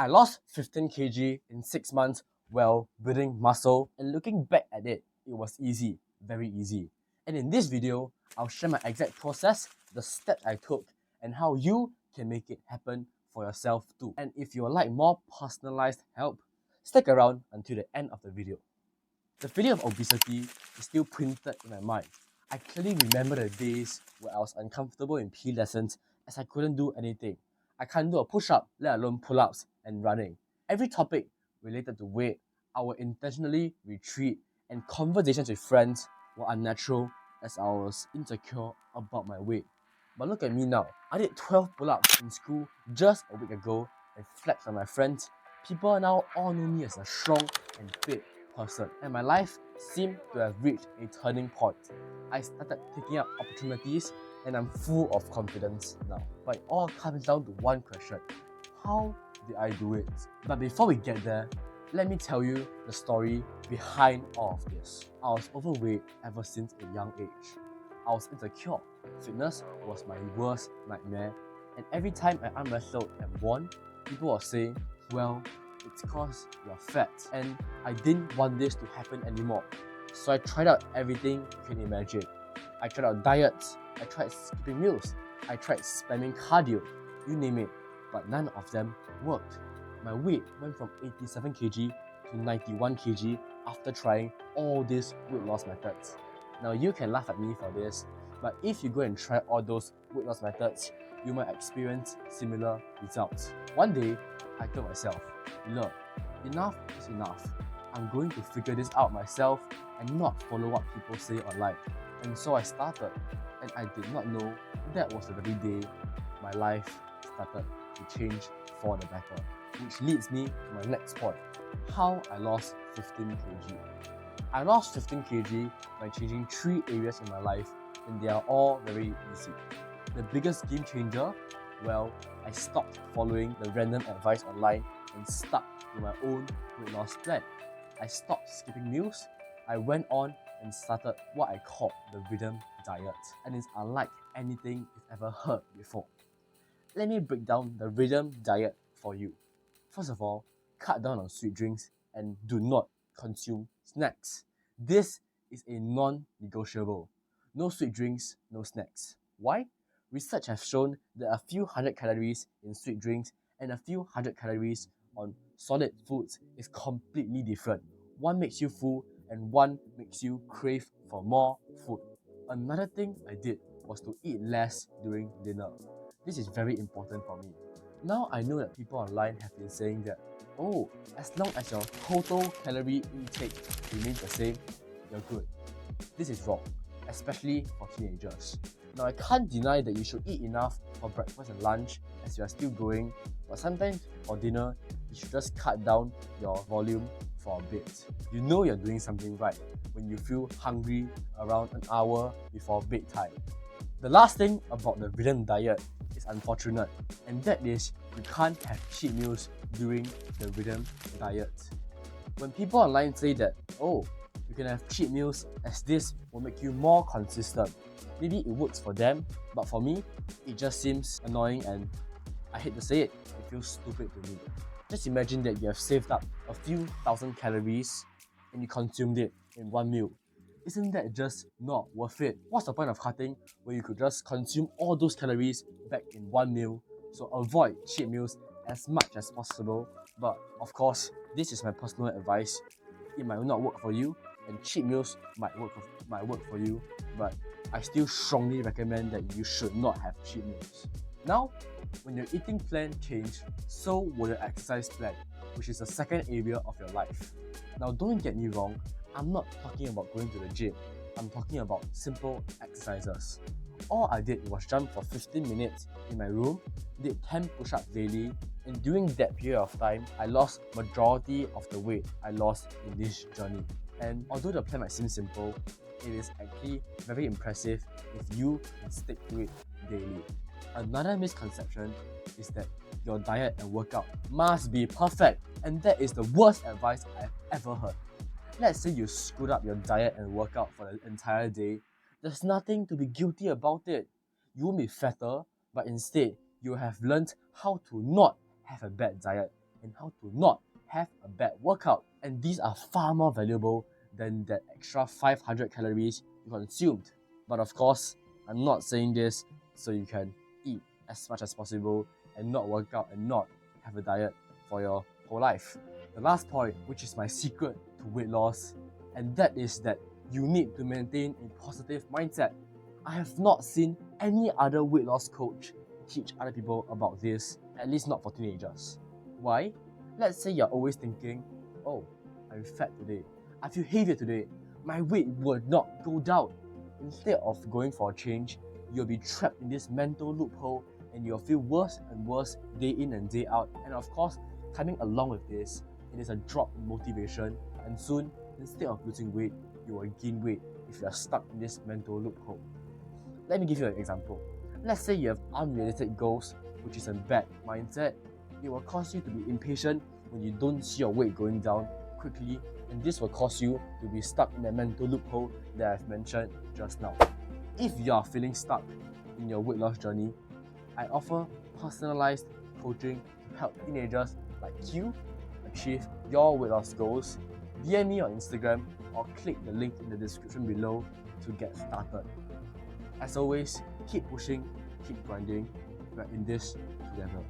I lost 15 kg in 6 months while building muscle, and looking back at it, it was easy, very easy. And in this video, I'll share my exact process, the steps I took, and how you can make it happen for yourself too. And if you would like more personalized help, stick around until the end of the video. The feeling of obesity is still printed in my mind. I clearly remember the days where I was uncomfortable in PE lessons as I couldn't do anything. I can't do a push-up, let alone pull-ups and running. Every topic related to weight, I would intentionally retreat, and conversations with friends were unnatural as I was insecure about my weight. But look at me now. I did 12 pull-ups in school just a week ago and flexed on my friends. People now all know me as a strong and fit person, and my life seemed to have reached a turning point. I started taking up opportunities and I'm full of confidence now. But it all comes down to one question: how did I do it? But before we get there, let me tell you the story behind all of this. I was overweight ever since a young age. I was insecure. Fitness was my worst nightmare, and every time I arm wrestled and won, people were saying, well, it's cause you're fat, and I didn't want this to happen anymore. So I tried out everything you can imagine. I tried out diets, I tried skipping meals, I tried spamming cardio, you name it, but none of them worked. My weight went from 87 kg to 91 kg after trying all these weight loss methods. Now you can laugh at me for this, but if you go and try all those weight loss methods, you might experience similar results. One day, I told myself, look, enough is enough. I'm going to figure this out myself and not follow what people say online. And so I started, and I did not know that was the very day my life started to change for the better. Which leads me to my next point: how I lost 15 kg. I lost 15 kg by changing 3 areas in my life, and they are all very easy. The biggest game changer? Well, I stopped following the random advice online and stuck to my own weight loss plan. I stopped skipping meals. I went on and started what I called the rhythm diet, and it's unlike anything you've ever heard before. Let me break down the rhythm diet for you. First of all, cut down on sweet drinks and do not consume snacks. This is a non-negotiable. No sweet drinks, no snacks. Why? Research has shown that a few hundred calories in sweet drinks and a few hundred calories on solid foods is completely different. One makes you full and one makes you crave for more food. Another thing I did was to eat less during dinner. This is very important for me. Now I know that people online have been saying that, oh, as long as your total calorie intake remains the same, you're good. This is wrong, especially for teenagers. Now I can't deny that you should eat enough for breakfast and lunch as you are still growing, but sometimes for dinner, you should just cut down your volume for a bit. You know you're doing something right when you feel hungry around an hour before bedtime. The last thing about the rhythm diet is unfortunate, and that is you can't have cheat meals during the rhythm diet. When people online say that, oh, you can have cheat meals as this will make you more consistent, maybe it works for them, but for me, it just seems annoying, and I hate to say it, it feels stupid to me. Just imagine that you have saved up a few thousand calories and you consumed it in one meal. Isn't that just not worth it? What's the point of cutting when you could just consume all those calories back in one meal? So avoid cheat meals as much as possible. But of course, this is my personal advice. It might not work for you, and cheat meals might work for you, but I still strongly recommend that you should not have cheat meals. Now, when your eating plan changed, so will your exercise plan, which is the second area of your life. Now, don't get me wrong, I'm not talking about going to the gym. I'm talking about simple exercises. All I did was jump for 15 minutes in my room, did 10 push-ups daily, and during that period of time, I lost majority of the weight I lost in this journey. And although the plan might seem simple, it is actually very impressive if you can stick to it daily. Another misconception is that your diet and workout must be perfect, and that is the worst advice I've ever heard. Let's say you screwed up your diet and workout for the entire day, there's nothing to be guilty about it. You won't be fatter, but instead, you have learned how to not have a bad diet. and how to not have a bad workout. And these are far more valuable than that extra 500 calories you consumed. But of course, I'm not saying this so you can eat as much as possible and not work out and not have a diet for your whole life. The last point, which is my secret to weight loss, and that is that you need to maintain a positive mindset. I have not seen any other weight loss coach teach other people about this, at least not for teenagers. Why? Let's say you're always thinking, oh, I'm fat today, I feel heavier today, my weight will not go down. Instead of going for a change, you'll be trapped in this mental loophole and you'll feel worse and worse day in and day out. And of course, coming along with this, it is a drop in motivation, and soon, instead of losing weight, you will gain weight if you are stuck in this mental loophole. Let me give you an example. Let's say you have unrealistic goals, which is a bad mindset. It will cause you to be impatient when you don't see your weight going down quickly, and this will cause you to be stuck in the mental loophole that I've mentioned just now. If you are feeling stuck in your weight loss journey, I offer personalized coaching to help teenagers like you achieve your weight loss goals. DM me on Instagram or click the link in the description below to get started. As always, keep pushing, keep grinding. We're in this together.